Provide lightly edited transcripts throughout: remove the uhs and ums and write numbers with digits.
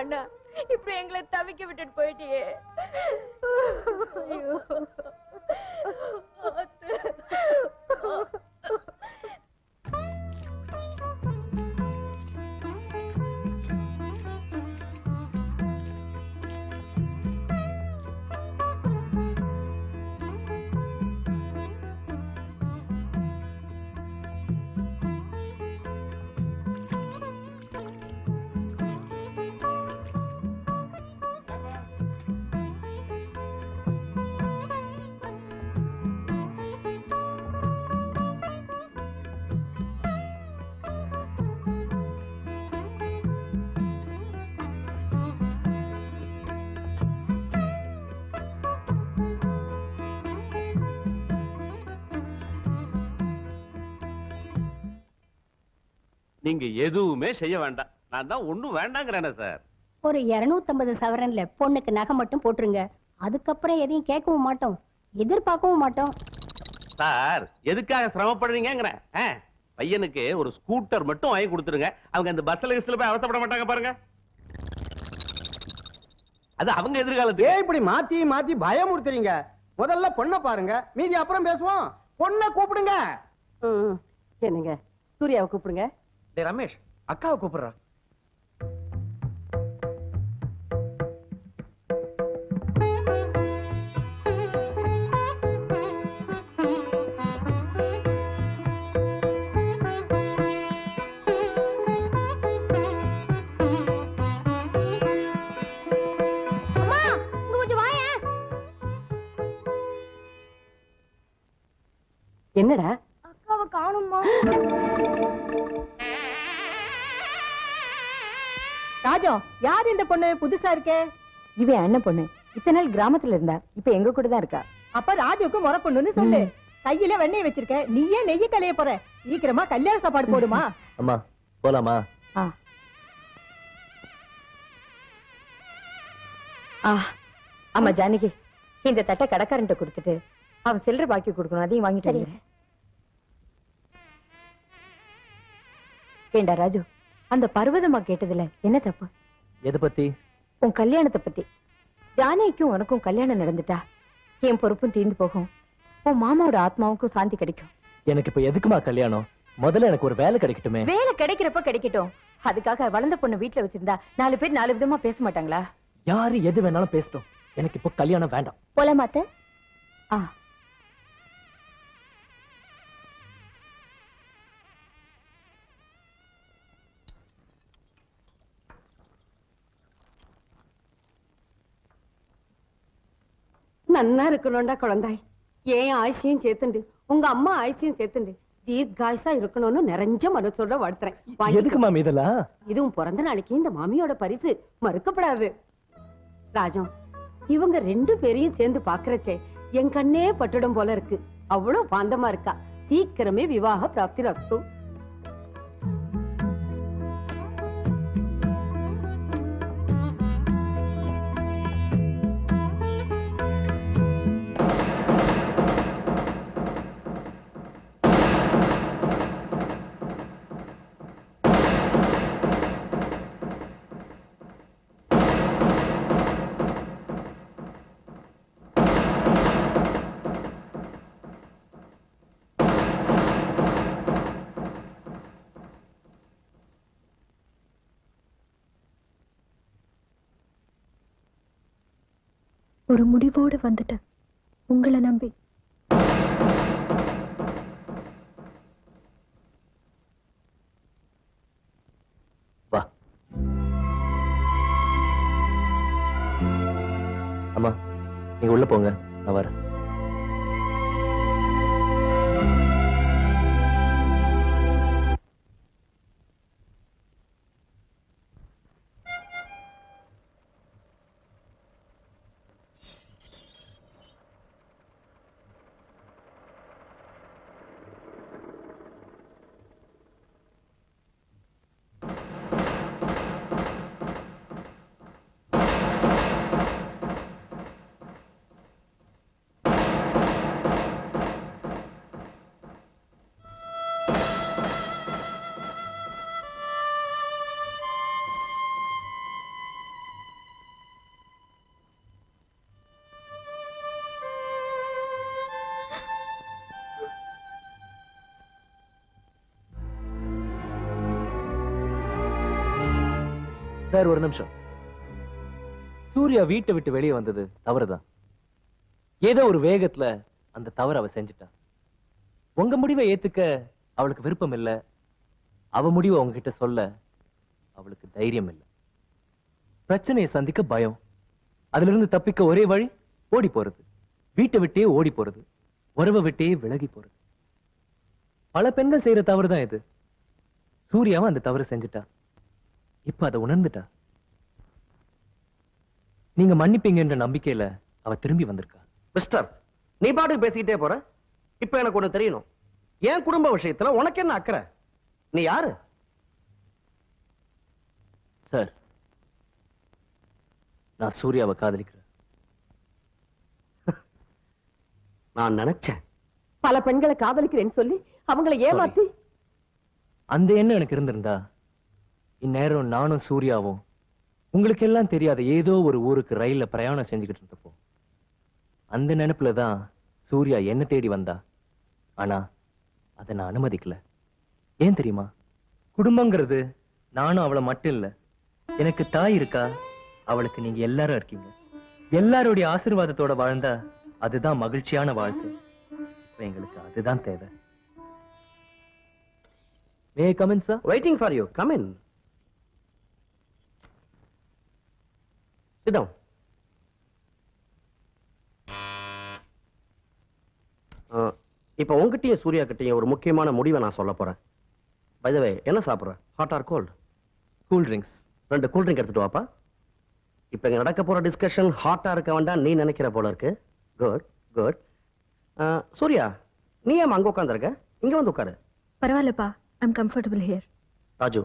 அண்ணா இப்படி எங்களை தவிக்க விட்டுட்டு போயிட்டியே. ஐயோ நீங்க எதுவுமே செய்ய வேண்டாம். நான் தான் ஒண்ணும் வேண்டாங்கிறேனே சார். ஒரு 250 சவரன்ல பொண்ணுக்கு நகை மட்டும் போட்டுருங்க. அதுக்கப்புறம் எதையும் கேட்கவும் மாட்டோம், எதிர்பார்க்கவும் மாட்டோம். சார் எதுக்காக சிரமப்படுறீங்கிறேன். பையனுக்கு ஒரு ஸ்கூட்டர் மட்டும் வாங்கி கொடுத்துருங்க. அவங்க அந்த பஸ்ல போய் அவசப்பட மாட்டாங்க பாருங்க. அது அவங்க எதிர்காலத்துக்கு. இப்படி மாத்தி மாத்தி பயமுறுத்துறீங்க. முதல்ல பொண்ணை பாருங்க, மீதி அப்புறம் பேசுவோம். பொண்ணை கூப்பிடுங்க. என்னங்க சூர்யாவை கூப்பிடுங்க. டேய் ரமேஷ், அக்காவை கூப்பிடுறா. என்னடா அக்காவை காணுமா? ராஜா, யார் இந்த பொண்ணு? புதுசா இருக்கே. இவன் அண்ணன் பொண்ணு. இத்தனை நாள் கிராமத்துல இருந்தா, இப்ப எங்க கூட தான் இருக்கா. அப்ப ராஜுக்கு முறை பொண்ணுன்னு சொல்லு. கையில வெண்ணெய் வச்சிருக்க, நீயே நெய்ய கலைய போற. சீக்கிரமா கல்யாண சாப்பாடு போடுமா. அம்மா போலாமா? ஆமா ஜானகி, இந்த தட்டை கடைக்காரன்ட்ட கொடுத்துட்டு அவன் சில்லறை பாக்கி கொடுக்கணும், அதையும் வாங்கிட்டு வந்துடுறேன். ஏண்டா ராஜு, அந்த பர்வதமா கேட்டதுல என்ன தப்பு? எதை பத்தி? உன் கல்யாணத்தை பத்தி. ஜானகிக்கும் உனக்கும் கல்யாணம் நடந்துட்டா என் பொறுப்பும் தீர்ந்து போகும், உன் மாமாவோட ஆத்மாவுக்கும் சாந்தி கிடைக்கும். எனக்கு இப்ப எதுக்குமா கல்யாணம்? முதல்ல எனக்கு ஒரு வேலை கிடைக்கட்டுமே. வேலை கிடைக்கிறப்ப கிடைக்கட்டும். அதுக்காக வளர்ந்த பொண்ணு வீட்டுல வச்சிருந்தா 4 பேர் 4 விதமா பேச மாட்டாங்களா? யாரு எது வேணாலும் பேசட்டும், எனக்கு இப்போ கல்யாணம் வேண்டாம். போலாமாத்த? நன்னா இருக்கணும்டா குழந்தாய். ஏன் ஆயுஷையும் சேர்த்துண்டு உங்க அம்மா ஆயுஷையும் சேர்த்துண்டு தீர்காயுசா இருக்கணும்னு நிறைஞ்ச மனசோட வாழ்த்துறேன். எதுக்கு மாமி இதெல்லாம்? இதுவும் பிறந்த நாளைக்கு இந்த மாமியோட பரிசு, மறுக்கப்படாது. ராஜம், இவங்க 2 பேரையும் சேர்ந்து பாக்குறச்சே என் கண்ணே பட்டுடும் போல இருக்கு. அவ்வளவு பாந்தமா இருக்கா. சீக்கிரமே விவாக பிராப்தி ரஸ்து. ஒரு முடிவோடு வந்துட்டேன் உங்களை நம்பி. வா அம்மா, நீங்க உள்ள போங்க, நான் வரேன். சார் ஒரு நிமிஷம். சூர்யா வீட்டை விட்டு வெளியே வந்தது தவறுதான். ஏதோ ஒரு வேகத்துல அந்த தவறு அவ செஞ்சுட்டா. உங்க முடிவை ஏத்துக்க அவளுக்கு விருப்பம் இல்ல. அவ முடிவை உங்ககிட்ட சொல்ல அவளுக்கு தைரியம் இல்ல. பிரச்சனையை சந்திக்க பயம். அதுல இருந்து தப்பிக்க ஒரே வழி ஓடி போறது. வீட்டை விட்டே ஓடி போறது. உறவை விட்டே விலகி போறது. பல பெண்கள் செய்யற தவறுதான் இது. சூர்யாவும் அந்த தவறு செஞ்சுட்டா. இப்ப அதை உணர்ந்துட்டா. நீங்க மன்னிப்பீங்கன்ற நம்பிக்கையில அவ திரும்பி வந்திருக்கா. மிஸ்டர், நீ பாட்டுக்கு பேசிக்கிட்டே போற. இப்ப எனக்கு ஒண்ணு தெரியணும். என் குடும்ப விஷயத்துல உனக்கு என்ன அக்கறை? நீ யாரு? சார், நான் சூர்யாவை காதலிக்கிறேன். நான் நினைச்சேன். பல பெண்களை காதலிக்கிறேன்னு சொல்லி அவங்களை ஏமாத்தி அந்த எண்ணம் எனக்கு இருந்திருந்தா இந்நேரம் நானும் சூர்யாவும் உங்களுக்கு எல்லாம் தெரியாத ஏதோ ஒரு ஊருக்கு ரயில்ல பிரயாணம் செஞ்சுக்கிட்டு இருந்தப்போ அந்த நினைப்புல தான் சூர்யா என்ன தேடி வந்தா. ஆனா அதை நான் அனுமதிக்கல. ஏன் தெரியுமா? குடும்பங்கிறது நானும் அவளை மட்டும் இல்ல, எனக்கு தாய் இருக்கா, அவளுக்கு நீங்க எல்லாரும் இருக்கீங்க. எல்லாருடைய ஆசீர்வாதத்தோட வாழ்ந்தா அதுதான் மகிழ்ச்சியான வாழ்க்கை. இப்ப எங்களுக்கு அதுதான் தேவை. May I come in, sir? Waiting for you. Come in. Sit down. இப்ப உங்ககிட்டயும் சூர்யா கிட்டயும் ஒரு முக்கியமான முடிவை நான் சொல்ல போறேன். By the way, என்ன சாப்பிடுற? Hot or cold? Cool drinks. 2 cool drink எடுத்துட்டு வாப்பா. இப்ப இங்க நடக்க போற டிஸ்கஷன் ஹாட்டா இருக்க வேண்டாம் நீ நினைக்கிற போல இருக்கு. Good good. சூர்யா, நீ ஏன் அங்க உட்கார்ந்திருக்க? இங்க வந்து உட்காரு. பரவாயில்லப்பா, ஐம் கம்ஃபர்டபுள் ஹியர். ராஜு,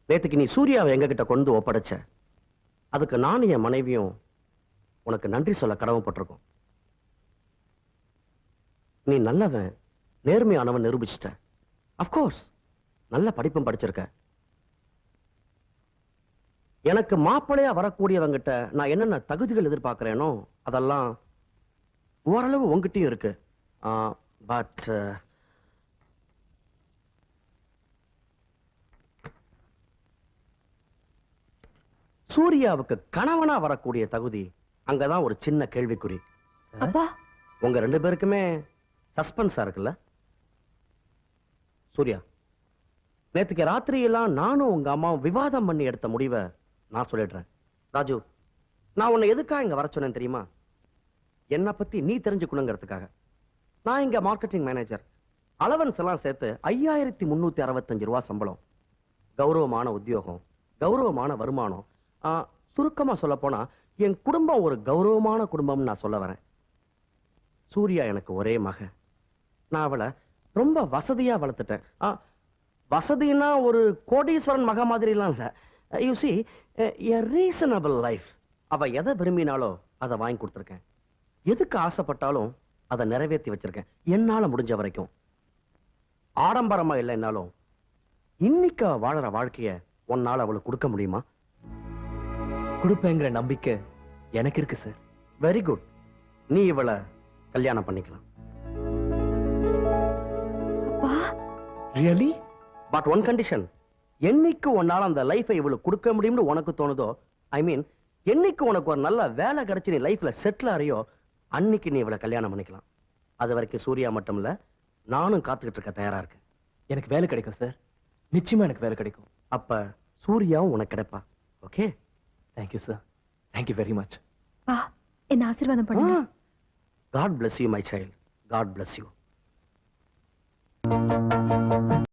நேத்துக்கு நீ சூர்யாவை எங்க கிட்ட கொண்டு ஒப்படைச்ச. அதுக்கு நானும் என் மனைவியும் உனக்கு நன்றி சொல்ல கடமைப்பட்டிருக்கோம். நீ நல்லவன், நேர்மையானவன் நிரூபிச்சிட்ட. அப்கோர்ஸ் நல்ல படிப்பும் படிச்சிருக்க. எனக்கு மாப்பிள்ளையா வரக்கூடியவங்கிட்ட நான் என்னென்ன தகுதிகள் எதிர்பார்க்கிறேனோ அதெல்லாம் ஓரளவு உங்ககிட்டயும் இருக்கு. பட் சூர்யாவுக்கு கணவனா வரக்கூடிய தகுதி அங்கதான் ஒரு சின்ன கேள்விக்குறி. அப்பா, உங்க 2 பேருக்குமே சஸ்பென்ஸா இருக்குல்ல? சூர்யா, நேத்துக்கு ராத்திரி எல்லாம் நானும் உங்க அம்மாவும் விவாதம் பண்ணி எடுத்த முடிவை நான் சொல்லிடுறேன். ராஜு, நான் உன்னை எதுக்காக இங்க வர சொன்னேன் தெரியுமா? என்னை பத்தி நீ தெரிஞ்சுக்கணுங்கிறதுக்காக. நான் இங்க மார்க்கெட்டிங் மேனேஜர். அலவன்ஸ் எல்லாம் சேர்த்து 5365 ரூபாய் சம்பளம். கௌரவமான உத்தியோகம், கௌரவமான வருமானம். சுருக்கமா சொல்ல போனா என் குடும்பம் ஒரு கௌரவமான குடும்பம் நான் சொல்ல வரேன். சூர்யா எனக்கு ஒரே மக. நான் அவளை ரொம்ப வசதியா வளர்த்துட்டேன். வசதினா ஒரு கோடீஸ்வரன் மக மாதிரிலாம் இல்ல. You see, a reasonable life. அவ எதை விரும்பினாலோ அதை வாங்கி கொடுத்துருக்கேன். எதுக்கு ஆசைப்பட்டாலும் அதை நிறைவேற்றி வச்சிருக்கேன் என்னால முடிஞ்ச வரைக்கும். ஆடம்பரமா இல்லைன்னாலும் இன்னைக்கு வாழற வாழ்க்கைய உன்னால அவளுக்கு கொடுக்க முடியுமா? கொடுப்பேங்கிற நம்பிக்கை எனக்கு இருக்கு சார். Very good. நீ இவளை கல்யாணம் பண்ணிக்கலாம். ரியலி? But one condition. என்னைக்கு உன்னால அந்த லைஃபை இவளுக்கு கொடுக்க முடியும்னு உனக்கு தோணுதோ, ஐ மீன் என்னைக்கு உனக்கு ஒரு நல்ல வேலை கிடைச்சு நீ லைஃப்ல செட்டில் ஆறியோ அன்னைக்கு நீ இவளை கல்யாணம் பண்ணிக்கலாம். அது வரைக்கும் சூர்யா மட்டும் இல்ல, நானும் காத்துக்கிட்டு இருக்க தயாரா இருக்கு. எனக்கு வேலை கிடைக்கும் சார். நிச்சயமா எனக்கு வேலை கிடைக்கும். அப்ப சூர்யாவும் உனக்கு கிடைப்பா. Okay? Thank you sir. Thank you very much. பா, என்ன ஆசீர்வாதம் பண்ணுங்க. God bless you, my child. God bless you.